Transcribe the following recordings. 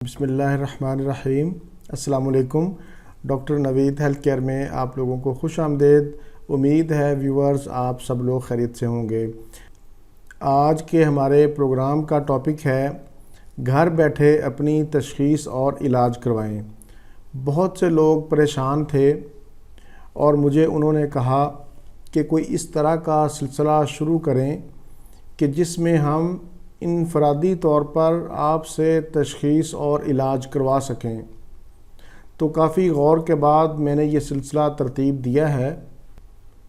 بسم اللہ الرحمن الرحیم۔ السلام علیکم۔ ڈاکٹر نوید ہیلتھ کیئر میں آپ لوگوں کو خوش آمدید۔ امید ہے ویورز آپ سب لوگ خیریت سے ہوں گے۔ آج کے ہمارے پروگرام کا ٹاپک ہے گھر بیٹھے اپنی تشخیص اور علاج کروائیں۔ بہت سے لوگ پریشان تھے اور مجھے انہوں نے کہا کہ کوئی اس طرح کا سلسلہ شروع کریں کہ جس میں ہم انفرادی طور پر آپ سے تشخیص اور علاج کروا سکیں۔ تو کافی غور کے بعد میں نے یہ سلسلہ ترتیب دیا ہے۔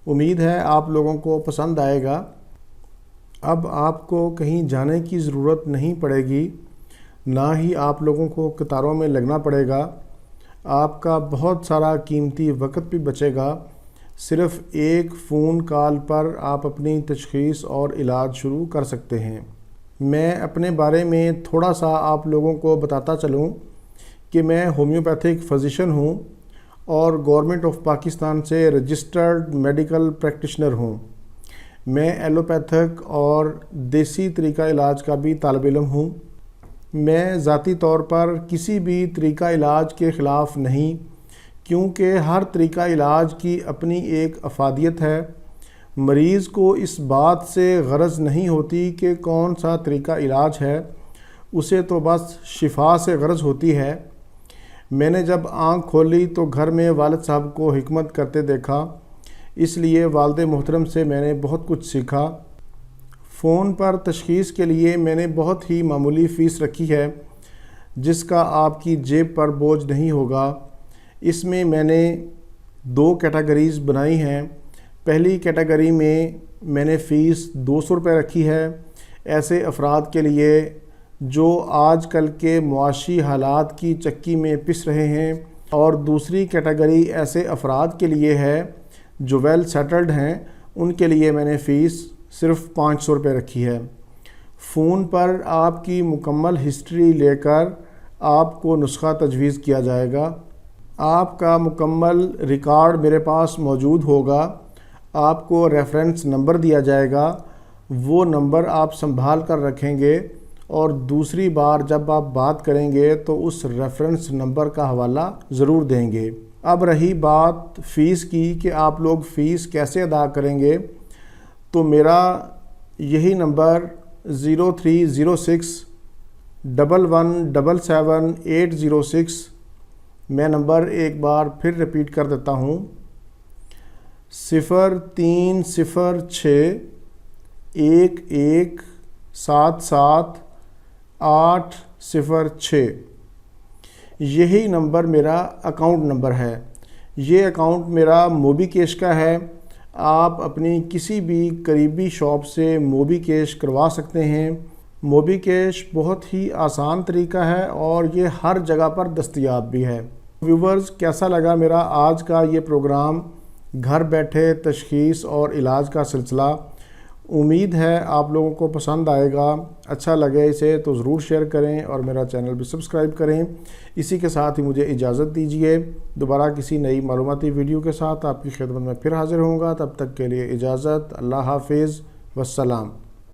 امید ہے آپ لوگوں کو پسند آئے گا۔ اب آپ کو کہیں جانے کی ضرورت نہیں پڑے گی، نہ ہی آپ لوگوں کو قطاروں میں لگنا پڑے گا۔ آپ کا بہت سارا قیمتی وقت بھی بچے گا۔ صرف ایک فون کال پر آپ اپنی تشخیص اور علاج شروع کر سکتے ہیں۔ میں اپنے بارے میں تھوڑا سا آپ لوگوں کو بتاتا چلوں کہ میں ہومیوپیتھک فزیشین ہوں اور گورنمنٹ آف پاکستان سے رجسٹرڈ میڈیکل پریکٹیشنر ہوں۔ میں ایلوپیتھک اور دیسی طریقہ علاج کا بھی طالب علم ہوں۔ میں ذاتی طور پر کسی بھی طریقہ علاج کے خلاف نہیں، کیونکہ ہر طریقہ علاج کی اپنی ایک افادیت ہے۔ مریض کو اس بات سے غرض نہیں ہوتی کہ کون سا طریقہ علاج ہے، اسے تو بس شفا سے غرض ہوتی ہے۔ میں نے جب آنکھ کھولی تو گھر میں والد صاحب کو حکمت کرتے دیکھا، اس لیے والد محترم سے میں نے بہت کچھ سیکھا۔ فون پر تشخیص کے لیے میں نے بہت ہی معمولی فیس رکھی ہے، جس کا آپ کی جیب پر بوجھ نہیں ہوگا۔ اس میں میں نے 2 کیٹیگریز بنائی ہیں۔ پہلی کیٹیگری میں نے فیس 200 روپے رکھی ہے، ایسے افراد کے لیے جو آج کل کے معاشی حالات کی چکی میں پس رہے ہیں، اور دوسری کیٹیگری ایسے افراد کے لیے ہے جو ویل سیٹلڈ ہیں، ان کے لیے میں نے فیس صرف 500 روپے رکھی ہے۔ فون پر آپ کی مکمل ہسٹری لے کر آپ کو نسخہ تجویز کیا جائے گا۔ آپ کا مکمل ریکارڈ میرے پاس موجود ہوگا۔ آپ کو ریفرنس نمبر دیا جائے گا، وہ نمبر آپ سنبھال کر رکھیں گے اور دوسری بار جب آپ بات کریں گے تو اس ریفرنس نمبر کا حوالہ ضرور دیں گے۔ اب رہی بات فیس کی کہ آپ لوگ فیس کیسے ادا کریں گے، تو میرا یہی نمبر 0306 1177 806، میں نمبر ایک بار پھر ریپیٹ کر دیتا ہوں، 0306 1177 806۔ یہی نمبر میرا اکاؤنٹ نمبر ہے۔ یہ اکاؤنٹ میرا موبی کیش کا ہے۔ آپ اپنی کسی بھی قریبی شاپ سے موبی کیش کروا سکتے ہیں۔ موبی کیش بہت ہی آسان طریقہ ہے اور یہ ہر جگہ پر دستیاب بھی ہے۔ ویورز، کیسا لگا میرا آج کا یہ پروگرام گھر بیٹھے تشخیص اور علاج کا سلسلہ؟ امید ہے آپ لوگوں کو پسند آئے گا۔ اچھا لگے اسے تو ضرور شیئر کریں اور میرا چینل بھی سبسکرائب کریں۔ اسی کے ساتھ ہی مجھے اجازت دیجیے، دوبارہ کسی نئی معلوماتی ویڈیو کے ساتھ آپ کی خدمت میں پھر حاضر ہوں گا۔ تب تک کے لیے اجازت، اللہ حافظ، والسلام۔